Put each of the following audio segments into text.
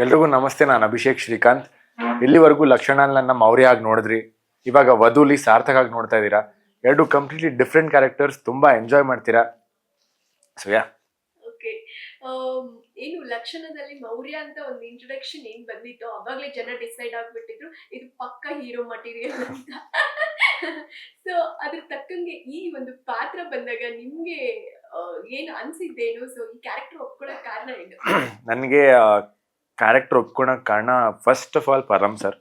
ಎಲ್ರಿಗೂ ನಮಸ್ತೆ. ನಾನು ಅಭಿಷೇಕ್ ಶ್ರೀಕಾಂತ್. ಇಲ್ಲಿವರೆಗೂ ಲಕ್ಷಣ ನನ್ನ ಮೌರ್ಯ ಆಗಿ ನೋಡಿದ್ರಿ, ಇವಾಗ ವಧುಲಿ ಸಾರ್ಥಕ ಆಗಿ ನೋಡ್ತಾ ಇದ್ದೀರಾ. ಎರಡು ಕಂಪ್ಲೀಟ್ಲಿ ಡಿಫ್ರೆಂಟ್ ಕ್ಯಾರೆಕ್ಟರ್ಸ್, ತುಂಬಾ ಎಂಜಾಯ್ ಮಾಡ್ತೀರಾ. So yeah okay. ಏನು ಲಕ್ಷಣದಲ್ಲಿ ಮೌರ್ಯ ಅಂತ ಒಂದು ಇಂಟ್ರೊಡಕ್ಷನ್ ಏನ್ ಬಂದಿತ್ತು ಅವಾಗ್ಲೇ ಜನ ಡಿಸೈಡ್ ಆಗ್ಬಿಟ್ಟಿದ್ರು ಇದು ಪಕ್ಕ ಹೀರೋ ಮಟೀರಿಯಲ್ ಅಂತ. ಸೊ ಅದ್ರ ತಕ್ಕಂಗೆ ಈ ಒಂದು ಪಾತ್ರ ಬಂದಾಗ ನಿಮ್ಗೆ ಏನು ಅನ್ಸಿದ್ದೇನು? ಸೊ ಈ ಕ್ಯಾರೆಕ್ಟರ್ ಒಪ್ಕೊಳ್ಳೋಕ್ ಕಾರಣ ಏನು? ನನಗೆ ಕ್ಯಾರೆಕ್ಟರ್ ಒಪ್ಕೊಳಕ್ ಕಾರಣ first of all Param sir.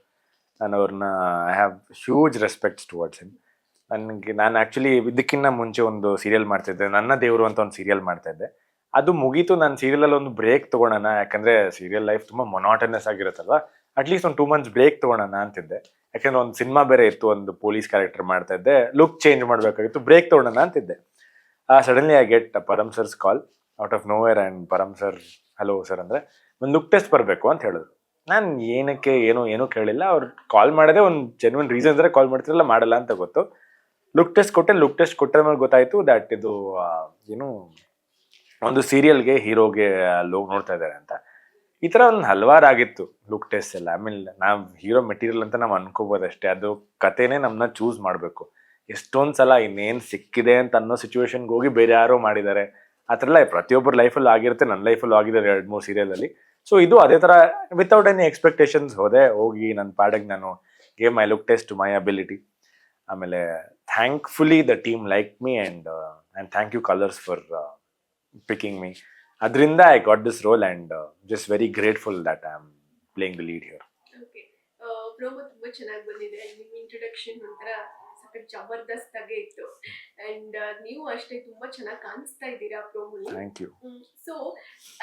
ನಾನು ಅವ್ರನ್ನ I have huge respects towards him. ನಾನು ಆ್ಯಕ್ಚುಲಿ ಇದಕ್ಕಿಂತ ಮುಂಚೆ ಒಂದು ಸೀರಿಯಲ್ ಮಾಡ್ತಿದ್ದೆ, ನನ್ನ ದೇವರು ಅಂತ ಒಂದು ಸೀರಿಯಲ್ ಮಾಡ್ತಾ ಇದ್ದೆ. ಅದು ಮುಗೀತು. ನಾನು ಸೀರಿಯಲಲ್ಲಿ ಒಂದು ಬ್ರೇಕ್ ತೊಗೊಳೋಣ, ಯಾಕಂದರೆ ಸೀರಿಯಲ್ ಲೈಫ್ ತುಂಬ ಮೊನಾಟನಸ್ ಆಗಿರುತ್ತಲ್ವ. ಅಟ್ಲೀಸ್ಟ್ ಒಂದು 2 months ಬ್ರೇಕ್ ತೊಗೊಳೋಣ ಅಂತಿದ್ದೆ. ಯಾಕಂದರೆ ಒಂದು ಸಿನಿಮಾ ಬೇರೆ ಇತ್ತು, ಒಂದು ಪೊಲೀಸ್ ಕ್ಯಾರೆಕ್ಟರ್ ಮಾಡ್ತಾ ಇದ್ದೆ, ಲುಕ್ ಚೇಂಜ್ ಮಾಡಬೇಕಾಗಿತ್ತು, ಬ್ರೇಕ್ ತೊಗೊಳೋಣ ಅಂತಿದ್ದೆ. Suddenly I get Param sir's call out of nowhere. And Param sir hello sir ಅಂದರೆ ಒಂದು ಲುಕ್ ಟೆಸ್ಟ್ ಬರಬೇಕು ಅಂತ ಹೇಳಿದ್ರು. ನಾನು ಏನಕ್ಕೆ ಏನೂ ಕೇಳಿಲ್ಲ. ಅವ್ರು ಕಾಲ್ ಮಾಡೋದೇ ಒಂದು ಜೆನ್ಯೂನ್ ರೀಸನ್ ಇದ್ದರೆ ಕಾಲ್ ಮಾಡ್ತಿರಲ್ಲ, ಮಾಡಲ್ಲ ಅಂತ ಗೊತ್ತು. ಲುಕ್ ಟೆಸ್ಟ್ ಕೊಟ್ಟೆ ಮೇಲೆ ಗೊತ್ತಾಯಿತು ದ್ಯಾಟ್ ಇದು ಏನು ಒಂದು ಸೀರಿಯಲ್ಗೆ ಹೀರೋಗೆ ನೋಡ್ತಾ ಇದ್ದಾರೆ ಅಂತ. ಈ ಥರ ಒಂದು ಹಲವಾರು ಆಗಿತ್ತು ಲುಕ್ ಟೆಸ್ಟ್ ಎಲ್ಲ. ಆಮೇಲೆ ನಾವು ಹೀರೋ ಮೆಟೀರಿಯಲ್ ಅಂತ ನಾವು ಅನ್ಕೋಬೋದು ಅಷ್ಟೇ, ಅದು ಕಥೆನೇ ನಮ್ಮನ್ನ ಚೂಸ್ ಮಾಡಬೇಕು. ಎಷ್ಟೊಂದು ಸಲ ಇನ್ನೇನು ಸಿಕ್ಕಿದೆ ಅಂತ ಅನ್ನೋ ಸಿಚುವೇಶನ್ಗೆ ಹೋಗಿ ಬೇರೆ ಯಾರೋ ಮಾಡಿದ್ದಾರೆ. ಆ ಥರ ಎಲ್ಲ ಪ್ರತಿಯೊಬ್ಬರ ಲೈಫಲ್ಲೂ ಆಗಿರುತ್ತೆ, ನನ್ನ ಲೈಫಲ್ಲೂ ಆಗಿದ್ದಾರೆ 2-3 ಸೀರಿಯಲಲ್ಲಿ. ಸೊ ಇದು ಅದೇ ಥರ ವಿತೌಟ್ ಎನಿ ಎಕ್ಸ್ಪೆಕ್ಟೇಷನ್ಸ್ ಹೋಗಿ ನನ್ನ ಪಾಡಿಗೆ ನಾನು gave my look test to my ability. ಆಮೇಲೆ thankfully the team like me and thank you Colors for picking me. ಅದರಿಂದ I got this role and just very grateful that I am playing the lead here. Okay. Promo ತುಂಬಾ ಚೆನ್ನಾಗಿ ಬಂದಿದೆ. ನಿಮ್ಮ introduction ಒಂಥರ ಸಖತ್ ಜಬರ್ದಸ್ತ್ ಆಗೇ ಇತ್ತು. ಅಂಡ್ ನೀವು ಅಷ್ಟೇ ತುಂಬಾ ಚೆನ್ನಾಗಿ ಕಾಣಿಸ್ತಾ ಇದ್ದೀರಾ ಪ್ರೋಮೋಲಿ. Thank you. So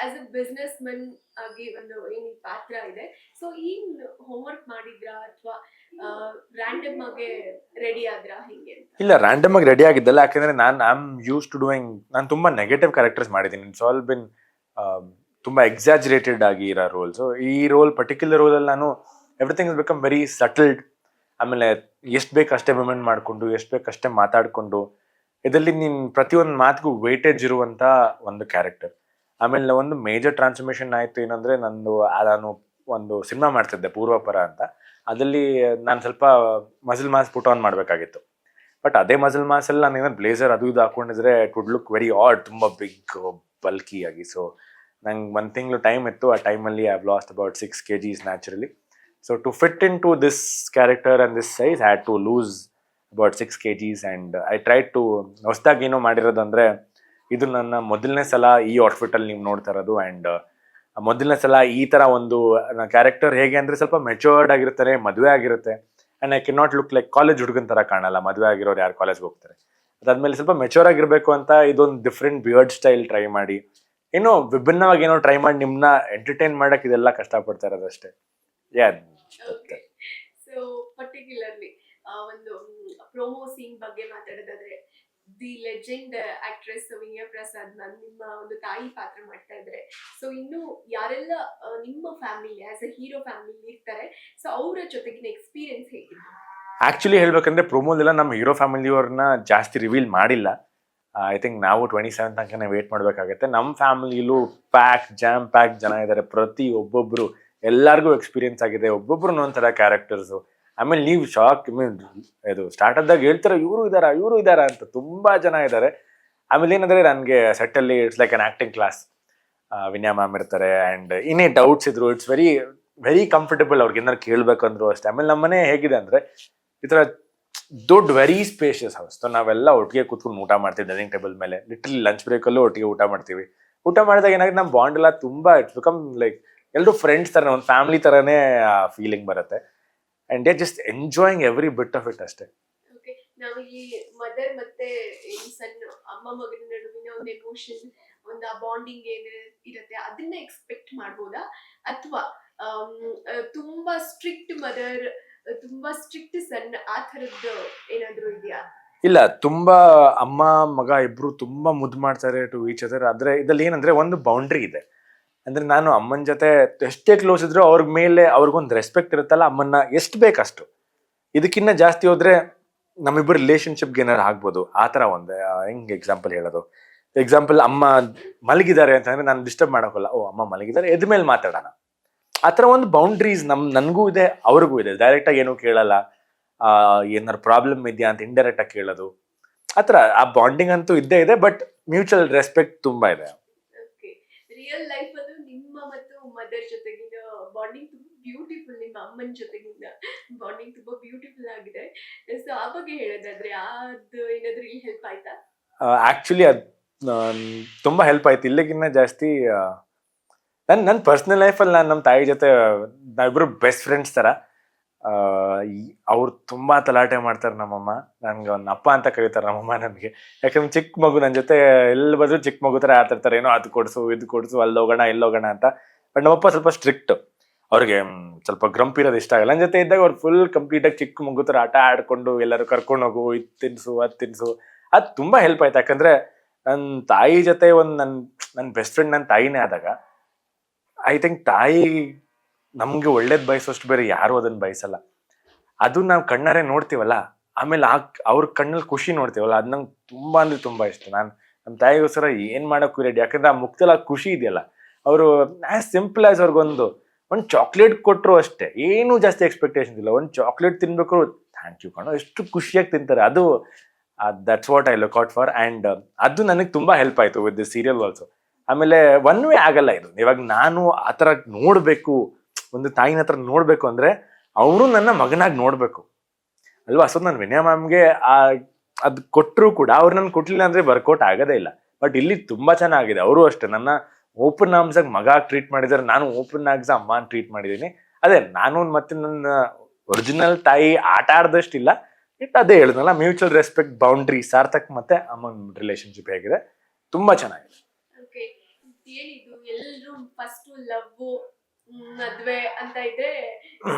as a businessman ಆಗಿ ಒಂದು ಏನು ಪಾತ್ರ ಇದೆ, ಸೊ ಈ ಹೋಮ್ವರ್ಕ್ ಮಾಡಿದ್ರಾ ಅಥವಾ ರ್ಯಾಂಡಮ್ ಆಗಿ ರೆಡಿ ಆದ್ರಾ ಹಿಂಗೆ ಅಂತ? ಇಲ್ಲ, ರ್ಯಾಂಡಮ್ ಆಗಿ ರೆಡಿ ಆಗಿದ್ದಲ್ಲ. ಯಾಕಂದ್ರೆ ನಾನು I am use to doing, ನಾನು ತುಂಬಾ ನೆಗೆಟಿವ್ ಕ್ಯಾರೆಕ್ಟರ್ಸ್ ಮಾಡಿದ್ದೀನಿ. ಇಟ್ಸ್ ಆಲ್ ಬಿನ್ ತುಂಬಾ ಎಕ್ಸಾಜರೇಟೆಡ್ ಆಗಿ ಇರೋ ರೋಲ್. ಸೊ ಈ ರೋಲ್ ಪರ್ಟಿಕ್ಯುಲರ್ ರೋಲಲ್ಲಿ ನಾನು everything is become very settled. ಆಮೇಲೆ ಎಷ್ಟು ಬೇಕಷ್ಟೇ ಮೂಮೆಂಟ್ ಮಾಡಿಕೊಂಡು, ಎಷ್ಟು ಬೇಕಷ್ಟೇ ಮಾತಾಡಿಕೊಂಡು, ಇದರಲ್ಲಿ ನೀನು ಪ್ರತಿಯೊಂದು ಮಾತಿಗೂ ವೇಟೇಜ್ ಇರುವಂಥ ಒಂದು ಕ್ಯಾರೆಕ್ಟರ್. ಆಮೇಲೆ ಒಂದು ಮೇಜರ್ ಟ್ರಾನ್ಸ್ಫರ್ಮೇಷನ್ ಆಯಿತು ಏನಂದರೆ, ನಾನು ಒಂದು ಸಿನಿಮಾ ಮಾಡ್ತಿದ್ದೆ ಪೂರ್ವಪರ ಅಂತ. ಅದರಲ್ಲಿ ನಾನು ಸ್ವಲ್ಪ ಮಸಲ್ ಮಾಸ್ ಪುಟ್ ಆನ್ ಮಾಡಬೇಕಾಗಿತ್ತು. ಬಟ್ ಅದೇ ಮಸಲ್ ಮಾಸಲ್ಲಿ ನಾನು ಏನಾದ್ರು ಬ್ಲೇಸರ್ ಅದು ಇದು ಹಾಕೊಂಡಿದ್ರೆ it would look very odd, ತುಂಬ ಬಿಗ್ ಬಲ್ಕಿ ಆಗಿ. ಸೊ ನಂಗೆ 1 ತಿಂಗಳು ಟೈಮ್ ಇತ್ತು. ಆ ಟೈಮಲ್ಲಿ I have lost about 6 kgs naturally. So to fit into this character and this size, I had to lose about 6 kgs and I tried to ಹೊಸದಾಗಿ ಏನೋ ಮಾಡಿರೋದಂದ್ರೆ, ಇದು ನನ್ನ ಮೊದಲನೇ ಸಲ ಈ ಔಟ್ಫಿಟ್ಟಲ್ಲಿ ನೀವು ನೋಡ್ತಾ ಇರೋದು. ಆ್ಯಂಡ್ ಮೊದಲನೇ ಸಲ ಈ ಥರ ಒಂದು ಕ್ಯಾರೆಕ್ಟರ್ ಹೇಗೆ ಅಂದರೆ ಸ್ವಲ್ಪ ಮೆಚೂರ್ಡ್ ಆಗಿರ್ತಾರೆ, ಮದುವೆ ಆಗಿರುತ್ತೆ. And I can not look like college ಹುಡುಗನ ಥರ ಕಾಣಲ್ಲ. ಮದುವೆ ಆಗಿರೋರು ಯಾರು ಕಾಲೇಜ್ಗೆ ಹೋಗ್ತಾರೆ? ಅದಾದ್ಮೇಲೆ ಸ್ವಲ್ಪ ಮೆಚೂರ್ ಆಗಿರಬೇಕು ಅಂತ ಇದೊಂದು ಡಿಫ್ರೆಂಟ್ ಬಿಯರ್ಡ್ ಸ್ಟೈಲ್ ಟ್ರೈ ಮಾಡಿ, ಏನೋ ವಿಭಿನ್ನವಾಗಿ ಏನೋ ಟ್ರೈ ಮಾಡಿ ನಿಮ್ಮನ್ನ ಎಂಟರ್ಟೈನ್ ಮಾಡೋಕ್ಕೆ ಇದೆಲ್ಲ ಕಷ್ಟಪಡ್ತಾ ಇರೋದಷ್ಟೇ. ಯಾ. ಓಕೆ. ಸೊ ಪರ್ಟಿಕ್ಯುಲರ್ಲಿ ಒಂದು ಪ್ರೋಮೋ ಸೀನ್ ಬಗ್ಗೆ ಮಾತಾಡೋದಾದ್ರೆ, the legend actress Vinaya Prasad ma'am ನಿಮ್ಮ ಒಂದು ತಾಯಿ ಪಾತ್ರ ಮಾಡ್ತಾ ಇದ್ದಾರೆ. ಸೊ ಇನ್ನು ಯಾರೆಲ್ಲ ನಿಮ್ಮ family as a hero family ಇರ್ತಾರೆ, ಸೊ ಅವರ ಜೊತೆಗಿನ ಎಕ್ಸ್ಪೀರಿಯನ್ಸ್ ಹೇಗಿತ್ತು? ಆ್ಯಕ್ಚುಲಿ ಹೇಳ್ಬೇಕಂದ್ರೆ ಪ್ರೊಮೋದೆಲ್ಲ ನಮ್ಮ ಹೀರೋ ಫ್ಯಾಮಿಲಿಯವ್ರನ್ನ ಜಾಸ್ತಿ ರಿವೀಲ್ ಮಾಡಿಲ್ಲ. ಐ ಥಿಂಕ್ ನಾವು 27 ತನಕನೇ ವೇಟ್ ಮಾಡಬೇಕಾಗತ್ತೆ. ನಮ್ಮ ಫ್ಯಾಮಿಲಿಲೂ ಜಾಮ್ ಪ್ಯಾಕ್ ಜನ ಇದ್ದಾರೆ. ಒಬ್ಬೊಬ್ಬರು ಎಲ್ಲರಿಗೂ ಎಕ್ಸ್ಪೀರಿಯನ್ಸ್ ಆಗಿದೆ, ಒಬ್ಬೊಬ್ರು ಒಂಥರ ಕ್ಯಾರೆಕ್ಟರ್ಸು. ಆಮೇಲೆ ನೀವು ಶಾಕ್, ಇದು ಸ್ಟಾರ್ಟ್ ಆದಾಗ ಹೇಳ್ತಾರೆ ಇವರು ಇದ್ದಾರಾ ಅಂತ. ತುಂಬ ಜನ ಇದ್ದಾರೆ. ಆಮೇಲೆ ಏನಂದರೆ ನನಗೆ ಸೆಟ್ಟಲ್ಲಿ it's like an acting class. Vinaya ma'am ಇರ್ತಾರೆ. ಆ್ಯಂಡ್ ಇನ್ನೇ ಡೌಟ್ಸ್ ಇದ್ರು, ಇಟ್ಸ್ ವೆರಿ ವೆರಿ ಕಂಫರ್ಟಬಲ್ ಅವ್ರಿಗೆ ಏನಾರು ಕೇಳಬೇಕಂದ್ರು ಅಷ್ಟೇ. ಆಮೇಲೆ ನಮ್ಮನೆ ಹೇಗಿದೆ ಅಂದರೆ ಈ ಥರ ದೊಡ್ಡ ವೆರಿ ಸ್ಪೇಷಿಯಸ್ ಹೌಸ್. ಸೊ ನಾವೆಲ್ಲ ಒಟ್ಟಿಗೆ ಕೂತ್ಕೊಂಡು ಊಟ ಮಾಡ್ತೀವಿ ಡೈನಿಂಗ್ ಟೇಬಲ್ ಮೇಲೆ. ಲಿಟ್ರಲಿ ಲಂಚ್ ಬ್ರೇಕಲ್ಲೂ ಒಟ್ಟಿಗೆ ಊಟ ಮಾಡ್ತೀವಿ. ಊಟ ಮಾಡಿದಾಗ ಏನಾಗುತ್ತೆ, ನಮ್ಮ ಬಾಂಡ್ ಎಲ್ಲ ತುಂಬ ಇಟ್ಸ್ ಬಿಕಮ್ ಲೈಕ್ ಎಲ್ಲರೂ ಫ್ರೆಂಡ್ಸ್ ಥರ, ಒಂದು ಫ್ಯಾಮಿಲಿ ಥರನೇ ಫೀಲಿಂಗ್ ಬರುತ್ತೆ. And they just enjoying every bit of it ಅಷ್ಟೇ. ಓಕೆ. ನಾವು ಈ ಮದರ್ ಮತ್ತೆ ಈ ಸಣ್ಣ ಅಮ್ಮ ಮಗನ ನಡುವಿನ ಒಂದು ಎಮೋಷನ್, ಒಂದು ಆ ಬಾಂಡಿಂಗ್ ಏನು ಇರುತ್ತೆ ಅದನ್ನ ಎಕ್ಸ್ಪೆಕ್ಟ್ ಮಾಡ್ಬೋದಾ? ಅಥವಾ ತುಂಬಾ ಸ್ಟ್ರಿಕ್ಟ್ ಮದರ್, ತುಂಬಾ ಸ್ಟ್ರಿಕ್ಟ್ ಸನ್, ಆ ಥರದ್ದು ಏನಾದರೂ ಇದೆಯಾ? ಇಲ್ಲ, ತುಂಬ ಅಮ್ಮ ಮಗ ಇಬ್ರು ತುಂಬ ಮುದ್ದು ಮಾಡ್ತಾರೆ ಟು ಈಚ್ ಅದರ್. ಆದರೆ ಇದ್ರಲ್ಲಿ ಏನಂದರೆ ಒಂದು ಬೌಂಡ್ರಿ ಇದೆ. ಅಂದರೆ ನಾನು ಅಮ್ಮನ ಜೊತೆ ಎಷ್ಟೇ ಕ್ಲೋಸ್ ಇದ್ರು ಅವ್ರ ಮೇಲೆ ಅವ್ರಿಗೊಂದು ರೆಸ್ಪೆಕ್ಟ್ ಇರುತ್ತಲ್ಲ, ಅಮ್ಮನ್ನ ಎಷ್ಟು ಬೇಕಷ್ಟು. ಇದಕ್ಕಿಂತ ಜಾಸ್ತಿ ಹೋದರೆ ನಮ್ಮಿಬ್ಬರು ರಿಲೇಷನ್ಶಿಪ್ಗೆ ಏನಾರು ಆಗ್ಬೋದು. ಆ ಥರ ಒಂದು ಹೆಂಗೆ ಎಕ್ಸಾಂಪಲ್ ಹೇಳೋದು, ಎಕ್ಸಾಂಪಲ್ ಅಮ್ಮ ಮಲಗಿದ್ದಾರೆ ಅಂತಂದರೆ ನಾನು ಡಿಸ್ಟರ್ಬ್ ಮಾಡೋಕ್ಕಲ್ಲ. ಓ ಅಮ್ಮ ಮಲಗಿದ್ದಾರೆ, ಎದ್ಮೇಲೆ ಮಾತಾಡೋಣ. ಆ ಥರ ಒಂದು ಬೌಂಡ್ರೀಸ್ ನನಗೂ ಇದೆ, ಅವ್ರಿಗೂ ಇದೆ. ಡೈರೆಕ್ಟಾಗಿ ಏನೂ ಕೇಳಲ್ಲ. ಏನಾರು ಪ್ರಾಬ್ಲಮ್ ಇದೆಯಾ ಅಂತ ಇಂಡೈರೆಕ್ಟಾಗಿ ಕೇಳೋದು, ಆ ಥರ ಆ ಬಾಂಡಿಂಗ್ ಅಂತೂ ಇದ್ದೇ ಇದೆ. ಬಟ್ ಮ್ಯೂಚುವಲ್ ರೆಸ್ಪೆಕ್ಟ್ ತುಂಬ ಇದೆ. ಓಕೆ. ರಿಯಲ್ ಲೈಫ್ ಅಲ್ಲೂ ನಿಮ್ಮ ಮತ್ತು ಮದರ್ ಜೊತೆಗಿನ ಬಾಂಡಿಂಗ್ ತುಂಬಾ ಬ್ಯೂಟಿಫುಲ್, ನಿಮ್ಮ ಅಮ್ಮನ ಜೊತೆಗಿನ ಬಾಂಡಿಂಗ್ ತುಂಬಾ ಬ್ಯೂಟಿಫುಲ್ ಆಗಿದೆ. ಸೊ ಆ ಬಗ್ಗೆ ಹೇಳೋದಾದ್ರೆ ಅದು ಏನಾದ್ರೂ ಇಲ್ಲಿ ಹೆಲ್ಪ್ ಆಯ್ತಾ? ಆ್ಯಕ್ಚುಲಿ ಅದು ತುಂಬ ಹೆಲ್ಪ್ ಆಯ್ತು. ಇಲ್ಲಿಗಿನ್ನ ಜಾಸ್ತಿ ನನ್ನ ಪರ್ಸ್ನಲ್ ಲೈಫಲ್ಲಿ ನಾನು ನಮ್ಮ ತಾಯಿ ಜೊತೆ ನಾವಿಬ್ಬರು ಬೆಸ್ಟ್ ಫ್ರೆಂಡ್ಸ್ ಥರ. ಅವ್ರು ತುಂಬ ತಲಾಟೆ ಮಾಡ್ತಾರೆ ನಮ್ಮಮ್ಮ. ನನಗೆ ಒಂದು ಅಪ್ಪ ಅಂತ ಕರೀತಾರೆ ನಮ್ಮಮ್ಮ ನನಗೆ. ಯಾಕಂದ್ರೆ ಚಿಕ್ಕ ಮಗು ನನ್ನ ಜೊತೆ ಎಲ್ಲಿ ಬಂದರೂ ಚಿಕ್ಕ ಮಗು ಥರ ಆಡ್ತಿರ್ತಾರೆ. ಏನೋ ಅದು ಕೊಡಿಸು ಇದು ಕೊಡಿಸು, ಅಲ್ಲಿ ಹೋಗೋಣ ಇಲ್ಲಿ ಹೋಗೋಣ ಅಂತ. ಬಟ್ ನಮ್ಮಪ್ಪ ಸ್ವಲ್ಪ ಸ್ಟ್ರಿಕ್ಟ್. ಅವ್ರಿಗೆ ಸ್ವಲ್ಪ ಗ್ರಂಪ್ ಇರೋದು ಇಷ್ಟ ಆಗಲ್ಲ. ನನ್ನ ಜೊತೆ ಇದ್ದಾಗ ಅವ್ರು ಫುಲ್ ಕಂಪ್ಲೀಟಾಗಿ ಚಿಕ್ಕ ಮಗು ಥರ ಆಟ ಆಡ್ಕೊಂಡು ಎಲ್ಲರೂ ಕರ್ಕೊಂಡು ಹೋಗು, ಇದು ತಿನ್ನಿಸು ಅದು ತಿನ್ನಿಸು. ಅದು ತುಂಬ ಹೆಲ್ಪ್ ಆಯ್ತು. ಯಾಕಂದರೆ ನನ್ನ ತಾಯಿ ಜೊತೆ ಒಂದು ನನ್ನ ಬೆಸ್ಟ್ ಫ್ರೆಂಡ್ ನನ್ನ ತಾಯಿನೇ ಆದಾಗ ಐ ಥಿಂಕ್ ತಾಯಿ ನಮ್ಗೆ ಒಳ್ಳೇದು ಬಯಸೋಷ್ಟು ಬೇರೆ ಯಾರು ಅದನ್ನ ಬಯಸಲ್ಲ. ಅದು ನಾವು ಕಣ್ಣಾರೆ ನೋಡ್ತೀವಲ್ಲ, ಆಮೇಲೆ ಅವ್ರ ಕಣ್ಣಲ್ಲಿ ಖುಷಿ ನೋಡ್ತೀವಲ್ಲ, ಅದು ನಂಗೆ ತುಂಬಾ ಅಂದ್ರೆ ತುಂಬಾ ಇಷ್ಟ. ನಾನು ನಮ್ಮ ತಾಯಿಗೋಸ್ಕರ ಏನ್ ಮಾಡೋಕ್ಕೂ ರೆಡಿ. ಯಾಕಂದ್ರೆ ಆ ಮುಖದಲ್ಲಿ ಆ ಖುಷಿ ಇದೆಯಲ್ಲ, ಅವರು ಆಸ್ ಸಿಂಪಲ್ ಆಸ್ ಅವ್ರಿಗೊಂದು ಚಾಕ್ಲೇಟ್ ಕೊಟ್ಟರು ಅಷ್ಟೇ, ಏನು ಜಾಸ್ತಿ ಎಕ್ಸ್ಪೆಕ್ಟೇಷನ್ ಇಲ್ಲ. ಒಂದು ಚಾಕ್ಲೇಟ್ ತಿನ್ಬೇಕು, ಥ್ಯಾಂಕ್ ಯು ಕಣೋ, ಎಷ್ಟು ಖುಷಿಯಾಗಿ ತಿಂತಾರೆ. ಅದು that's what I look out for. And ಅದು ನನಗೆ ತುಂಬಾ ಹೆಲ್ಪ್ ಆಯ್ತು ವಿತ್ ದಿಸ್ ಸೀರಿಯಲ್ ಆಲ್ಸೋ. ಆಮೇಲೆ ಒನ್ ವೇ ಆಗಲ್ಲ ಇದು. ಇವಾಗ ನಾನು ಆ ಥರ ನೋಡಬೇಕು, ಒಂದು ತಾಯಿನ ಹತ್ರ ನೋಡ್ಬೇಕು ಅಂದ್ರೆ ಅವರು ನನ್ನ ಮಗನಾಗಿ ನೋಡ್ಬೇಕು ಅಲ್ವಾ. ಸೊ ನಾನು ವಿನಯ ಮ್ಯಾಮ್ಗೆ ಅದು ಕೊಟ್ಟರು ಕೂಡ ಅವ್ರು ನನ್ಗೆ ಕೊಟ್ಲಿಲ್ಲ ಅಂದ್ರೆ ವರ್ಕೌಟ್ ಆಗೋದೇ ಇಲ್ಲ. ಬಟ್ ಇಲ್ಲಿ ತುಂಬಾ ಚೆನ್ನಾಗಿದೆ. ಅವರು ಅಷ್ಟೇ ನನ್ನ ಓಪನ್ ಆರ್ಮ್ಸ್ ಆಗಿ ಮಗ ಟ್ರೀಟ್ ಮಾಡಿದ್ದಾರೆ, ನಾನು ಓಪನ್ ಆರ್ಮ್ಸ್ ಅಮ್ಮ ಟ್ರೀಟ್ ಮಾಡಿದ್ದೀನಿ. ಅದೇ ನಾನು ಮತ್ತೆ ನನ್ನ ಒರಿಜಿನಲ್ ತಾಯಿ ಆಟ ಆಡ್ದಷ್ಟಿಲ್ಲ. ಅದೇ ಹೇಳಿದ್ನಲ್ಲ, ಮ್ಯೂಚುವಲ್ ರೆಸ್ಪೆಕ್ಟ್, ಬೌಂಡ್ರಿ, ಸಾರ್ಥಕ್ ಮತ್ತೆ ಅಮ್ಮನ ರಿಲೇಶನ್ಶಿಪ್ ಹೇಗಿದೆ, ತುಂಬಾ ಚೆನ್ನಾಗಿದೆ. ಓಕೆ. ಏನಿದು ಎಲ್ಲರೂ ಫಸ್ಟ್ ಲವ್ ಮದ್ವೆ ಅಂತ ಇದ್ರೆ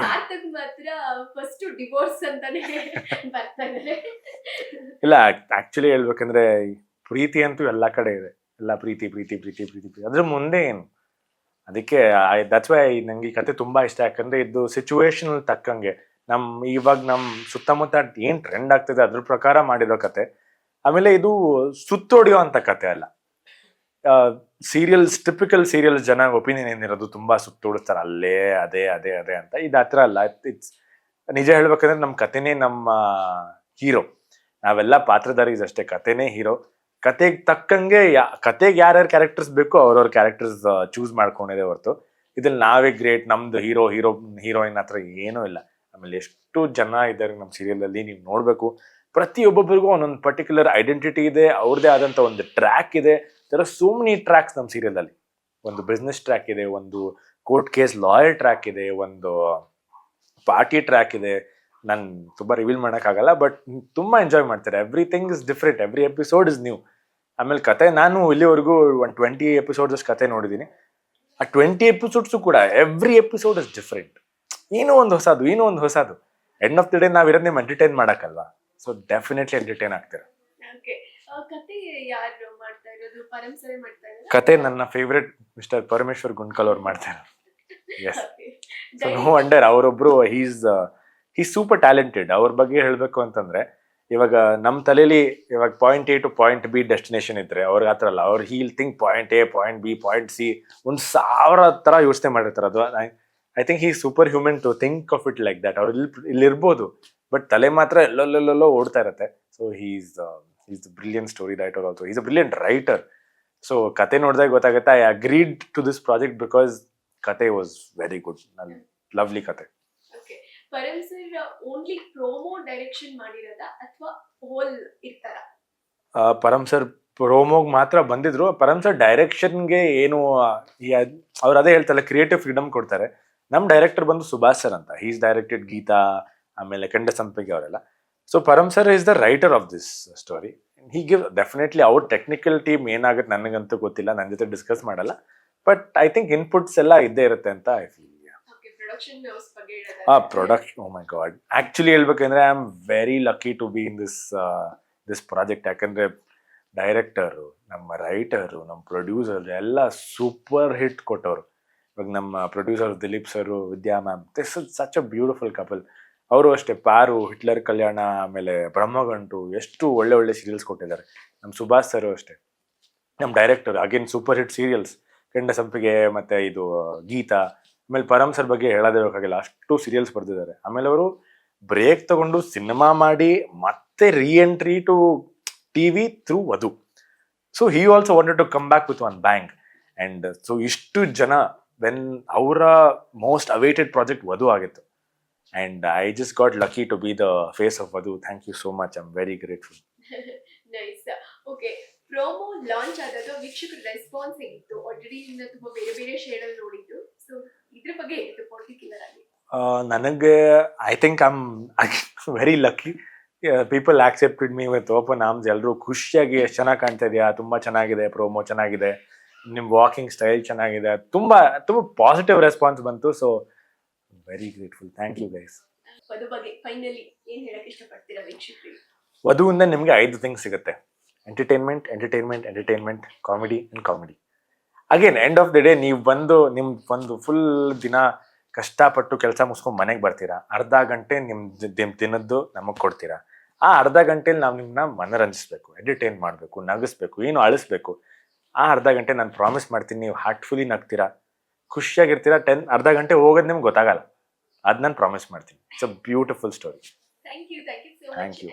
ಸಾರ್ಥಕ್ ಮಾತ್ರ ಫಸ್ಟ್ ಡಿವೋರ್ಸ್ ಅಂತಾನೆ ಬರ್ತಾ ಇದ್ದಾರೆ. ಇಲ್ಲ, ಆಕ್ಚುಲಿ ಹೇಳ್ಬೇಕಂದ್ರೆ ಪ್ರೀತಿ ಅಂತೂ ಎಲ್ಲಾ ಕಡೆ ಇದೆ. ಎಲ್ಲ ಪ್ರೀತಿ ಪ್ರೀತಿ ಪ್ರೀತಿ ಪ್ರೀತಿ ಪ್ರೀತಿ ಅದ್ರ ಮುಂದೆ ಏನು. ಅದಕ್ಕೆ ದಟ್ಸ್ ವೈ ನಂಗೆ ಈ ಕತೆ ತುಂಬಾ ಇಷ್ಟ. ಯಾಕಂದ್ರೆ ಇದು ಸಿಚುವೇಶನ್ ತಕ್ಕಂಗೆ ಇವಾಗ ನಮ್ ಸುತ್ತಮುತ್ತ ಏನ್ ಟ್ರೆಂಡ್ ಆಗ್ತದೆ ಅದ್ರ ಪ್ರಕಾರ ಮಾಡಿರೋ ಕತೆ. ಆಮೇಲೆ ಇದು ಸುತ್ತೋಡಿಯೋ ಅಂತ ಕತೆ ಅಲ್ಲ. ಸೀರಿಯಲ್ಸ್, ಟಿಪಿಕಲ್ ಸೀರಿಯಲ್ಸ್ ಜನ ಒಪಿನಿಯನ್ ಏನಿರೋದು ತುಂಬಾ ಸುತ್ತೋಡಿಸ್ತಾರೆ, ಅಲ್ಲೇ ಅದೇ ಅದೇ ಅದೇ ಅಂತ. ಇದು ಹತ್ರ ಅಲ್ಲ. ಇಟ್ಸ್ ನಿಜ ಹೇಳ್ಬೇಕಂದ್ರೆ ನಮ್ಮ ಕತೆನೇ ನಮ್ಮ ಹೀರೋ. ನಾವೆಲ್ಲ ಪಾತ್ರಧಾರೀಸ್ ಅಷ್ಟೇ, ಕತೆನೇ ಹೀರೋ. ಕತೆಗೆ ತಕ್ಕಂಗೆ ಕತೆಗೆ ಯಾರ್ಯಾರು ಕ್ಯಾರೆಕ್ಟರ್ಸ್ ಬೇಕು ಅವ್ರವ್ರ ಕ್ಯಾರೆಕ್ಟರ್ಸ್ ಚೂಸ್ ಮಾಡ್ಕೊಂಡಿದೆ ಹೊರತು ಇದ್ರಲ್ಲಿ ನಾವೇ ಗ್ರೇಟ್, ನಮ್ದು ಹೀರೋಯಿನ್ ಹತ್ರ ಏನೂ ಇಲ್ಲ. ಆಮೇಲೆ ಎಷ್ಟು ಜನ ಇದ್ದಾರೆ ನಮ್ಮ ಸೀರಿಯಲ್ ಅಲ್ಲಿ, ನೀವು ನೋಡ್ಬೇಕು. ಪ್ರತಿಯೊಬ್ಬೊಬ್ಬರಿಗೂ ಒಂದೊಂದು ಪರ್ಟಿಕ್ಯುಲರ್ ಐಡೆಂಟಿಟಿ ಇದೆ, ಅವ್ರದೇ ಆದಂತ ಒಂದು ಟ್ರ್ಯಾಕ್ ಇದೆ. there are so many tracks ನಮ್ಮ ಸೀರಿಯಲ್ ಅಲ್ಲಿ. ಒಂದು ಬಿಸ್ನೆಸ್ ಟ್ರ್ಯಾಕ್ ಇದೆ, ಒಂದು ಕೋರ್ಟ್ ಕೇಸ್ ಲಾಯರ್ ಟ್ರ್ಯಾಕ್ ಇದೆ, ಒಂದು ಪಾರ್ಟಿ ಟ್ರ್ಯಾಕ್ ಇದೆ. ನಾನು ತುಂಬಾ ರಿವೀಲ್ ಮಾಡೋಕ್ಕಾಗಲ್ಲ, ಬಟ್ ತುಂಬಾ ಎಂಜಾಯ್ ಮಾಡ್ತಾರೆ. Everything is different, every episode is new. ಆಮೇಲೆ ಕತೆ ನಾನು ಇಲ್ಲಿವರೆಗೂ ಒಂದು 20 ಎಪಿಸೋಡ್ಸ್ ಕತೆ ನೋಡಿದ್ದೀನಿ. ಆ 20 ಎಪಿಸೋಡ್ಸು ಕೂಡ ಎವ್ರಿ ಎಪಿಸೋಡ್ ಇಸ್ ಡಿಫ್ರೆಂಟ್. ಏನೋ ಒಂದು ಹೊಸದು. ಎಂಡ್ ಆಫ್ ದಿ ಡೇ ನಾವಿರೋದು ನಿಮ್ ಎಂಟರ್ಟೈನ್ ಮಾಡಕ್ಕಲ್ವಾ. ಸೊ ಡೆಫಿನೆಟ್ಲಿ ಎಂಟರ್ಟೈನ್ ಆಗ್ತೀರಾ. ಓಕೆ. ಕತೆ ಯಾರು ಮಾಡ್ತಾ ಇರೋದು? ಪರಂ ಸರ್ ಮಾಡ್ತಾ ಇರೋದು? ಕತೆ ನನ್ನ ಫೇವ್ರೆಟ್ ಮಿಸ್ಟರ್ ಪರಮೇಶ್ವರ್ ಗುಂಡ್ಕಲ್ ಅವ್ರು ಮಾಡ್ತಾರೆ. ಎಸ್. ಸೊ ನೋ ವಂಡರ್, ಅವರೊಬ್ರು ಹೀಸ್ ಸೂಪರ್ ಟ್ಯಾಲೆಂಟೆಡ್. ಅವ್ರ ಬಗ್ಗೆ ಹೇಳ್ಬೇಕು ಅಂತಂದ್ರೆ, ಇವಾಗ ನಮ್ಮ ತಲೆಯಲ್ಲಿ ಇವಾಗ point A to point B destination ಇದ್ರೆ, ಅವ್ರಿಗೆ ಹತ್ರ ಅಲ್ಲ. ಅವ್ರು he'll think point A, point B, point C, 1000 ತರ ಯೋಚನೆ ಮಾಡಿರ್ತಾರೆ. ಅದು I think he super human to think of it like that. ಅವ್ರು ಇಲ್ಲಿರ್ಬೋದು, ಬಟ್ ತಲೆ ಮಾತ್ರ ಎಲ್ಲೆಲ್ಲೆಲ್ಲೋ ಓಡ್ತಾ ಇರುತ್ತೆ. So he's a brilliant story writer also. He's a brilliant writer. So ಕತೆ ನೋಡಿದಾಗ ಗೊತ್ತಾಗುತ್ತೆ, I agreed to this project because ಕತೆ was very good. Lovely ಕತೆ. ಓಕೆ. ಪರಂ ಸರ್ ಓನ್ಲಿ ಪ್ರೋಮೋ ಡೈರೆಕ್ಷನ್ ಮಾಡಿರೋದಾ ಅಥವಾ ಹೋಲ್ ಇರ್ತಾರ? ಪರಂ ಸರ್ ಪ್ರೋಮೋಗ್ ಮಾತ್ರ ಬಂದಿದ್ರು. ಪರಂ ಸರ್ ಡೈರೆಕ್ಷನ್ಗೆ ಏನು ಅವ್ರು ಅದೇ ಹೇಳ್ತಾರೆ, ಕ್ರಿಯೇಟಿವ್ ಫ್ರೀಡಮ್ ಕೊಡ್ತಾರೆ. ನಮ್ ಡೈರೆಕ್ಟರ್ ಬಂದು ಸುಭಾಷ್ ಸರ್ ಅಂತ. ಹೀಸ್ ಡೈರೆಕ್ಟೆಡ್ ಗೀತಾ, ಆಮೇಲೆ ಕಂಡ ಸಂಪಿಗೆ ಅವರೆಲ್ಲ. So Param sir is the writer of this story. He give definitely. ಅವ್ರ ಟೆಕ್ನಿಕಲ್ ಟೀಮ್ ಏನಾಗುತ್ತೆ ನನಗಂತೂ ಗೊತ್ತಿಲ್ಲ, ನನ್ನ ಜೊತೆ ಡಿಸ್ಕಸ್ ಮಾಡಲ್ಲ. ಬಟ್ ಐ ಥಿಂಕ್ ಇನ್ಪುಟ್ಸ್ ಎಲ್ಲ ಇದ್ದೇ ಇರುತ್ತೆ ಅಂತ I feel. Production, oh my God, actually ಹೇಳ್ಬೇಕಂದ್ರೆ I am very lucky to be in this project. ಯಾಕಂದ್ರೆ ಡೈರೆಕ್ಟರು, ನಮ್ಮ ರೈಟರು, ನಮ್ಮ ಪ್ರೊಡ್ಯೂಸರ್ ಎಲ್ಲ ಸೂಪರ್ ಹಿಟ್ ಕೊಟ್ಟವರು. ಇವಾಗ ನಮ್ಮ producer Dilip sir, Vidya ma'am, this is such a beautiful couple. ಅವರು ಅಷ್ಟೇ, ಪಾರು, ಹಿಟ್ಲರ್ ಕಲ್ಯಾಣ, ಆಮೇಲೆ ಬ್ರಹ್ಮಗಂಟು, ಎಷ್ಟು ಒಳ್ಳೆ ಒಳ್ಳೆ ಸೀರಿಯಲ್ಸ್ ಕೊಟ್ಟಿದ್ದಾರೆ. ನಮ್ಮ ಸುಭಾಷ್ ಸರ್ ಅಷ್ಟೇ, ನಮ್ಮ director, again super hit serials, ಕೆಂಡ ಸಂಪಿಗೆ, ಮತ್ತೆ ಇದು ಗೀತಾ, ಆಮೇಲೆ ಪರಮ್ ಸರ್ ಬಗ್ಗೆ ಹೇಳೋದೇ ಬೇಕಾಗಿಲ್ಲ, ಅಷ್ಟು ಸೀರಿಯಲ್ಸ್ ಬರ್ದಿದ್ದಾರೆ. ಆಮೇಲೆ ಅವರು ಬ್ರೇಕ್ ತಗೊಂಡು ಸಿನಿಮಾ ಮಾಡಿ ಮತ್ತೆ re entry to TV through Vadhu. So he also wanted to come back with one bang. And so ಇಷ್ಟು ಜನ ವೆನ್ ಅವರ ಮೋಸ್ಟ್ ಅವೈಟೆಡ್ ಪ್ರಾಜೆಕ್ಟ್ ವಧು ಆಗಿತ್ತು. And I just got lucky to be the face of Vadhu. Thank you so much, I am very grateful. Nice. Okay, promo launch ಆದಾಗ ವೀಕ್ಷಕರ response ಹೇಗಿತ್ತು? Already ಇನ್ನ ತುಂಬಾ ಬೇರೆ ಬೇರೆ ಶೇಡ್ ಅಲ್ಲಿ ನೋಡಿದ್ದು, ಸೊ ಇದ್ರ ಬಗ್ಗೆ ಹೇಗಿತ್ತು ಪರ್ಟಿಕ್ಯುಲರ್ ಆಗಿ? ನನಗೆ I think I am very lucky. People accepted me with open arms. ಎಲ್ಲರೂ ಖುಷಿಯಾಗಿ ಎಷ್ಟು ಚೆನ್ನಾಗಿ ಕಾಣ್ತಾ ಇದೆಯಾ, ತುಂಬ ಚೆನ್ನಾಗಿದೆ, ಪ್ರೋಮೋ ಚೆನ್ನಾಗಿದೆ, ನಿಮ್ಮ ವಾಕಿಂಗ್ ಸ್ಟೈಲ್ ಚೆನ್ನಾಗಿದೆ, ತುಂಬ ತುಂಬ ಪಾಸಿಟಿವ್ ರೆಸ್ಪಾನ್ಸ್ ಬಂತು. So very grateful. Thank you guys. ವಧು ಬಗ್ಗೆ ಫೈನಲಿ ಏನ್ ಹೇಳಕ್ ಇಷ್ಟಪಡ್ತೀರಾ ವೀಕ್ಷಕರಿಗೆ? ವಧುವಿಂದ ನಿಮಗೆ 5 ಥಿಂಗ್ಸ್ ಸಿಗುತ್ತೆ: entertainment, entertainment, entertainment, comedy and comedy. Again end of the day ನೀವು ಬಂದು ನಿಮ್ಮ ಒಂದು ಫುಲ್ ದಿನ ಕಷ್ಟಪಟ್ಟು ಕೆಲಸ ಮುಗಿಸ್ಕೊಂಡು ಮನೆಗೆ ಬರ್ತೀರಾ, ಅರ್ಧ ಗಂಟೆ ನಿಮ್ಮ ದಿನದ್ದು ನಮಗೆ ಕೊಡ್ತೀರಾ. ಆ ಅರ್ಧ ಗಂಟೆಲಿ ನಾವು ನಿಮ್ಮನ್ನ ಮನರಂಜಿಸ್ಬೇಕು, ಎಂಟರ್ಟೈನ್ ಮಾಡಬೇಕು, ನಗಿಸ್ಬೇಕು, ಏನು ಅಳಿಸ್ಬೇಕು. ಆ ಅರ್ಧ ಗಂಟೆ ನಾನು ಪ್ರಾಮಿಸ್ ಮಾಡ್ತೀನಿ, ನೀವು ಹಾರ್ಟ್ಫುಲಿ ನಗ್ತೀರಾ, ಖುಷಿಯಾಗಿರ್ತೀರಾ. ಅರ್ಧ ಗಂಟೆ ಹೋಗೋದು ನಿಮ್ಗೆ ಗೊತ್ತಾಗಲ್ಲ. ಅದು ನಾನು ಪ್ರಾಮಿಸ್ ಮಾಡ್ತೀನಿ. It's a beautiful story. Thank you so thank much. You.